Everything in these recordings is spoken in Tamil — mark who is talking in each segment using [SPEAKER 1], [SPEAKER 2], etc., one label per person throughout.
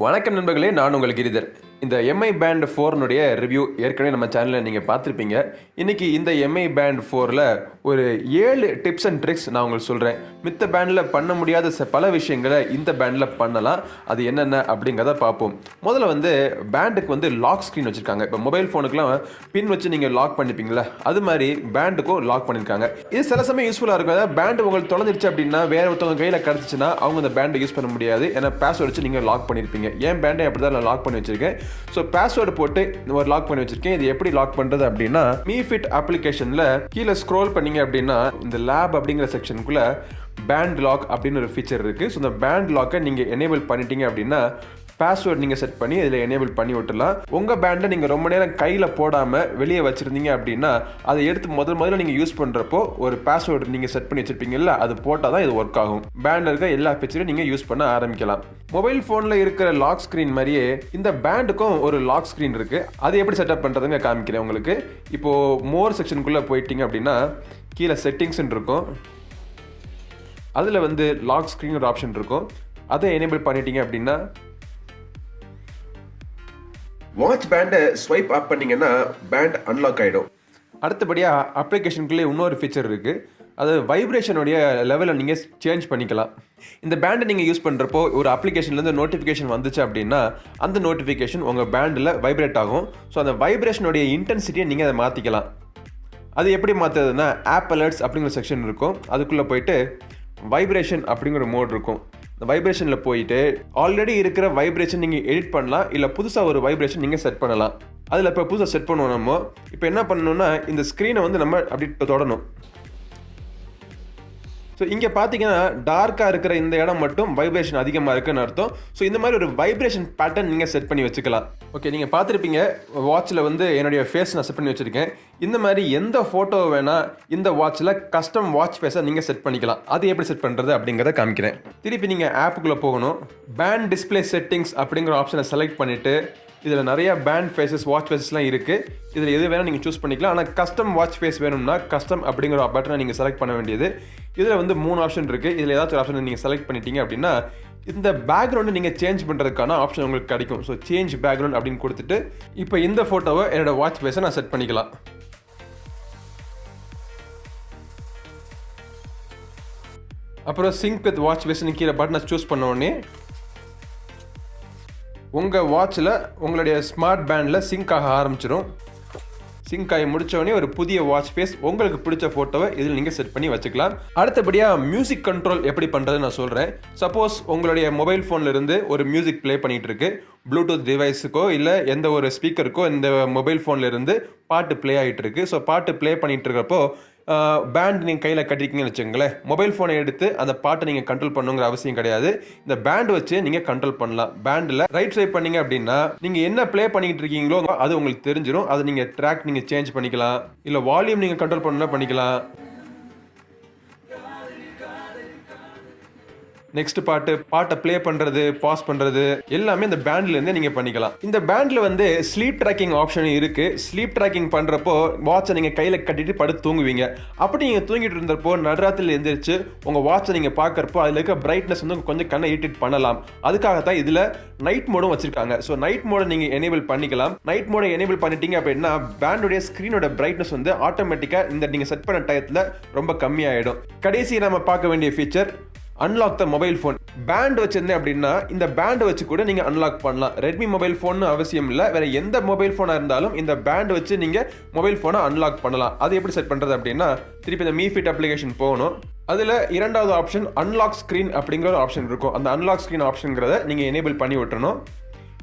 [SPEAKER 1] வணக்கம் நண்பர்களே, நான் உங்கள் கிரிதர். இந்த எம்ஐ பேண்ட் 4 ரிவ்யூ ஏற்கனவே நம்ம சேனலில் நீங்கள் பார்த்துருப்பீங்க. இன்றைக்கி இந்த எம்ஐ பேண்ட் 4ல் ஒரு 7 டிப்ஸ் அண்ட் ட்ரிக்ஸ் நான் உங்களுக்கு சொல்கிறேன். மித்த பேண்டில் பண்ண முடியாத பல விஷயங்களை இந்த பேண்டில் பண்ணலாம். அது என்னென்ன அப்படிங்கிறத பார்ப்போம். முதல்ல பேண்டுக்கு லாக் ஸ்க்ரீன் வச்சுருக்காங்க. இப்போ மொபைல் ஃபோனுக்குலாம் பின் வச்சு நீங்கள் லாக் பண்ணிப்பீங்களா, அது மாதிரி பேண்டுக்கும் லாக் பண்ணியிருக்காங்க. இது சில சமயம் யூஸ்ஃபுல்லாக இருக்கும். அதாவது பேண்டு உங்களுக்கு தொலைஞ்சிருச்சு அப்படின்னா வேறு ஒருத்தவங்க கையில் கிடச்சிச்சின்னா அவங்க அந்த பேண்டை யூஸ் பண்ண முடியாது. ஏன்னா பாஸ்வேர்டு வச்சு நீங்கள் லாக் பண்ணியிருப்பீங்க. என் பேண்டை அப்படி தான் நான் லாக் பண்ணி வச்சிருக்கேன். ஸோ பாஸ்வேர்டு போட்டு ஒரு லாக் பண்ணி வச்சிருக்கேன். இது எப்படி லாக் பண்ணுறது அப்படின்னா, மீஃபிட் அப்ளிகேஷனில் கீழே ஸ்க்ரோல் பண்ணீங்க அப்படின்னா இந்த லேப் அப்படிங்கிற செக்ஷனுக்குள்ள பேண்ட் லாக் அப்படின்னு ஒரு ஃபீச்சர் இருக்குது. ஸோ இந்த பேண்ட் லாக்கை நீங்கள் எனேபிள் பண்ணிட்டீங்க அப்படின்னா பாஸ்வேர்டு நீங்கள் செட் பண்ணி இதில் எனேபிள் பண்ணி விட்டுலாம். உங்கள் பேண்டை நீங்கள் ரொம்ப நேரம் கையில் போடாமல் வெளியே வச்சுருந்தீங்க அப்படின்னா அதை எடுத்து முதல்ல நீங்கள் யூஸ் பண்ணுறப்போ ஒரு பாஸ்வேர்டு நீங்கள் செட் பண்ணி வச்சுருப்பீங்கல்ல, அது போட்டால் தான் இது ஒர்க் ஆகும். பேண்டில் இருக்க எல்லா ஃபீச்சரையும் நீங்கள் யூஸ் பண்ண ஆரம்பிக்கலாம். மொபைல் ஃபோனில் இருக்கிற லாக் ஸ்க்ரீன் மாதிரியே இந்த பேண்டுக்கும் ஒரு லாக் ஸ்க்ரீன் இருக்குது. அது எப்படி செட்டப் பண்ணுறதுங்க காமிக்கிறேன் உங்களுக்கு. இப்போது மோர் செக்ஷனுக்குள்ளே போயிட்டீங்க அப்படின்னா கீழே செட்டிங்ஸ்ன்னு இருக்கும். அதில் லாக் ஸ்க்ரீன் ஒரு ஆப்ஷன் இருக்கும். அதை எனேபிள் பண்ணிட்டீங்க அப்படின்னா வாட்ச் பேண்டை ஸ்வைப் அப் பண்ணிங்கன்னா பேண்ட் அன்லாக் ஆகிடும். அடுத்தபடியாக அப்ளிகேஷனுக்குள்ளே இன்னொரு ஃபீச்சர் இருக்குது. அது வைப்ரேஷனுடைய லெவலில் நீங்கள் சேஞ்ச் பண்ணிக்கலாம். இந்த பேண்டை நீங்கள் யூஸ் பண்ணுறப்போ ஒரு அப்ளிகேஷன்லேருந்து நோட்டிஃபிகேஷன் வந்துச்சு அப்படின்னா அந்த நோட்டிஃபிகேஷன் உங்கள் பேண்டில் வைப்ரேட் ஆகும். ஸோ அந்த வைப்ரேஷனுடைய இன்டென்சிட்டியை நீங்கள் அதை மாற்றிக்கலாம். அது எப்படி மாற்றுறதுன்னா ஆப் அலர்ட்ஸ் அப்படிங்கிற செக்ஷன் இருக்கும். அதுக்குள்ளே போயிட்டு வைப்ரேஷன் அப்படிங்கிற மோட் இருக்கும். இந்த வைப்ரேஷனில் போயிட்டு ஆல்ரெடி இருக்கிற வைப்ரேஷன் நீங்கள் எடிட் பண்ணலாம், இல்லை புதுசாக ஒரு வைப்ரேஷன் நீங்கள் செட் பண்ணலாம். அதில் இப்போ புதுசாக செட் பண்ணுவோம். நம்ம இப்போ என்ன பண்ணணும்னா இந்த ஸ்க்ரீனை நம்ம அப்படி இப்போ தொடணும். ஸோ இங்கே பார்த்தீங்கன்னா டார்க்காக இருக்கிற இந்த இடம் மட்டும் வைப்ரேஷன் அதிகமாக இருக்குன்னு அர்த்தம். ஸோ இந்த மாதிரி ஒரு வைப்ரேஷன் பேட்டர்ன் நீங்கள் செட் பண்ணி வச்சுக்கலாம். ஓகே, நீங்கள் பார்த்துருப்பீங்க வாட்சில் என்னுடைய ஃபேஸ் நான் செட் பண்ணி வச்சுருக்கேன். இந்த மாதிரி எந்த ஃபோட்டோ வேணால் இந்த வாட்சில் கஸ்டம் வாட்ச் ஃபேஸை நீங்கள் செட் பண்ணிக்கலாம். அது எப்படி செட் பண்ணுறது அப்படிங்கிறத காமிக்கிறேன். திருப்பி நீங்கள் ஆப்புக்குள்ளே போகணும். பேண்ட் டிஸ்பிளே செட்டிங்ஸ் அப்படிங்கிற ஆப்ஷனை செலக்ட் பண்ணிவிட்டு இதில் நிறையா பேண்ட் ஃபேஸஸ் வாட்ச் ஃபேஸஸ்லாம் இருக்குது. இதில் எது வேணால் நீங்கள் சூஸ் பண்ணிக்கலாம். ஆனால் கஸ்டம் வாட்ச் ஃபேஸ் வேணும்னா கஸ்டம் அப்படிங்கிற பட்டனை நீங்கள் செலக்ட் பண்ண வேண்டியது. இதில் 3 ஆப்ஷன் இருக்குது. இதில் ஏதாச்சும் ஒரு ஆப்ஷன் நீங்கள் செலக்ட் பண்ணிட்டீங்க அப்படின்னா இந்த பேக்ரவுண்டு நீங்கள் சேஞ்ச் பண்ணுறதுக்கான ஆப்ஷன் உங்களுக்கு கிடைக்கும். ஸோ சேஞ்ச் பேக்ரவுண்ட் அப்படின்னு கொடுத்துட்டு இப்போ இந்த ஃபோட்டோவை என்னோடய வாட்ச் ஃபேஸை நான் செட் பண்ணிக்கலாம். அப்புறம் சிங்க் வித் வாட்ச் ஃபேஸ்னு கீழே பட்டனை சூஸ் பண்ண உடனே உங்கள் வாட்சில் உங்களுடைய ஸ்மார்ட் பேண்டில் சிங்க் ஆக ஆரம்பிச்சிடும். சிங்க் ஆகி முடித்தோடனே ஒரு புதிய வாட்ச் ஃபேஸ் உங்களுக்கு பிடிச்ச ஃபோட்டோவை இதில் நீங்கள் செட் பண்ணி வச்சுக்கலாம். அடுத்தபடியாக மியூசிக் கண்ட்ரோல் எப்படி பண்ணுறது நான் சொல்கிறேன். சப்போஸ் உங்களுடைய மொபைல் ஃபோனில் இருந்து ஒரு மியூசிக் ப்ளே பண்ணிகிட்டு இருக்கு, ப்ளூடூத் டிவைஸுக்கோ இல்லை எந்த ஒரு ஸ்பீக்கருக்கோ இந்த மொபைல் ஃபோனில் இருந்து பாட்டு ப்ளே ஆகிட்டு இருக்கு. ஸோ பாட்டு ப்ளே பண்ணிகிட்டு இருக்கிறப்போ பேண்ட் நீங்கள் கையில் கட்டிருக்கீங்கன்னு வச்சுங்களேன், மொபைல் ஃபோனை எடுத்து அந்த பாட்டை நீங்கள் கண்ட்ரோல் பண்ணுங்கிற அவசியம் கிடையாது. இந்த பேண்ட் வச்சு நீங்கள் கண்ட்ரோல் பண்ணலாம். பேண்டில் ரைட் ஸ்வைப் பண்ணீங்க அப்படின்னா நீங்கள் என்ன ப்ளே பண்ணிக்கிட்டு இருக்கீங்களோ அது உங்களுக்கு தெரிஞ்சிடும். அது நீங்கள் ட்ராக் நீங்கள் சேஞ்ச் பண்ணிக்கலாம், இல்லை வால்யூம் நீங்கள் கண்ட்ரோல் பண்ணால் பண்ணிக்கலாம். நெக்ஸ்ட் பாட்டை ப்ளே பண்ணுறது, பாஸ் பண்ணுறது எல்லாமே இந்த பேண்ட்லேருந்தே நீங்கள் பண்ணிக்கலாம். இந்த பேண்டில் ஸ்லீப் ட்ராக்கிங் ஆப்ஷன் இருக்குது. ஸ்லீப் ட்ராக்கிங் பண்ணுறப்போ வாட்சை நீங்கள் கையில் கட்டிட்டு படுத்து தூங்குவீங்க. அப்படி நீங்கள் தூங்கிட்டு இருந்தப்போ நடுராத்திரியில் எழுந்திரிச்சு உங்கள் வாட்சை நீங்கள் பார்க்குறப்போ அதில் இருக்க பிரைட்னஸ் கொஞ்சம் கண்ணை இரிட்டேட் பண்ணலாம். அதுக்காகத்தான் இதில் நைட் மோடும் வச்சுருக்காங்க. ஸோ நைட் மோடை நீங்கள் எனேபிள் பண்ணிக்கலாம். நைட் மோடை எனேபிள் பண்ணிட்டீங்க அப்படின்னா பேண்டுடைய ஸ்க்ரீனோட பிரைட்னஸ் ஆட்டோமேட்டிக்காக இந்த நீங்கள் செட் பண்ண டயத்தில் ரொம்ப கம்மியாகிடும். கடைசி நம்ம பார்க்க வேண்டிய feature unlock the mobile phone. Band வச்சிருந்தேன் அப்படின்னா இந்த பேண்டை வச்சு கூட நீங்கள் அன்லாக் பண்ணலாம். ரெட்மி மொபைல் ஃபோன் அவசியம் இல்லை, வேறு எந்த மொபைல் ஃபோனாக இருந்தாலும் இந்த பேண்ட் வச்சு நீங்கள் மொபைல் ஃபோனை அன்லாக் பண்ணலாம். அது எப்படி செட் பண்ணுறது அப்படின்னா திருப்பி இந்த மீஃபிட் அப்ளிகேஷன் போகணும். அதில் 2வது ஆப்ஷன் அன்லாக் ஸ்க்ரீன் அப்படிங்கிற ஒரு ஆப்ஷன் இருக்கும். அந்த அன்லாக் ஸ்க்ரீன் ஆப்ஷனுங்கிறத நீங்கள் எனேபிள் பண்ணி விட்டுறணும்.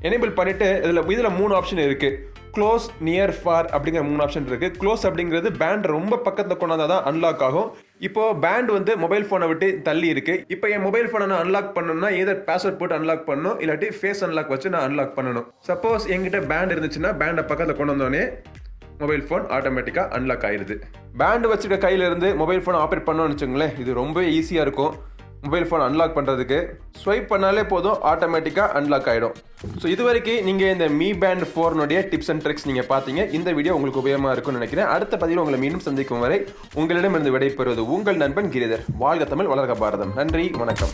[SPEAKER 1] எனேபிள் பண்ணிவிட்டு இதில் 3 ஆப்ஷன் இருக்குது. க்ளோஸ், நியர், ஃபார் அப்படிங்கிற 3 ஆப்ஷன் இருக்குது. க்ளோஸ் அப்படிங்கிறது பேண்ட் ரொம்ப பக்கத்தில் கொண்டாந்தால் தான் அன்லாக் ஆகும். இப்போது பேண்ட் மொபைல் ஃபோனை விட்டு தள்ளி இருக்குது. இப்போ என் மொபைல் ஃபோனை நான் அன்லாக் பண்ணணும்னா ஏதர் பாஸ்வேர்ட் போட்டு அன்லாக் பண்ணணும், இல்லாட்டி ஃபேஸ் அன்லாக் வச்சு நான் அன்லாக் பண்ணணும். சப்போஸ் என்கிட்ட பேண்ட் இருந்துச்சுன்னா பேண்டை பக்கத்தில் கொண்டு வந்தோடனே மொபைல் ஃபோன் ஆட்டோமேட்டிக்காக அன்லாக் ஆயிடுது. பேண்டு வச்சுக்க கையிலேருந்து மொபைல் ஃபோனை ஆப்ரேட் பண்ணோன்னு வச்சுங்களேன், இது ரொம்ப ஈஸியாக இருக்கும். மொபைல் ஃபோன் அன்லாக் பண்ணுறதுக்கு ஸ்வைப் பண்ணாலே போதும், ஆட்டோமேட்டிக்காக அன்லாக் ஆகிடும். ஸோ இது வரைக்கும் நீங்கள் இந்த Mi band 4 tips and tricks நீங்கள் பார்த்தீங்க. இந்த வீடியோ உங்களுக்கு உபயோகமாக இருக்கும்னு நினைக்கிறேன். அடுத்த பதிவில் உங்களை மீண்டும் சந்திக்கும் வரை உங்களிடமிருந்து விடைபெறுவது உங்கள் நண்பன் கிரிதர். வாழ்க தமிழ், வளர்க பாரதம். நன்றி, வணக்கம்.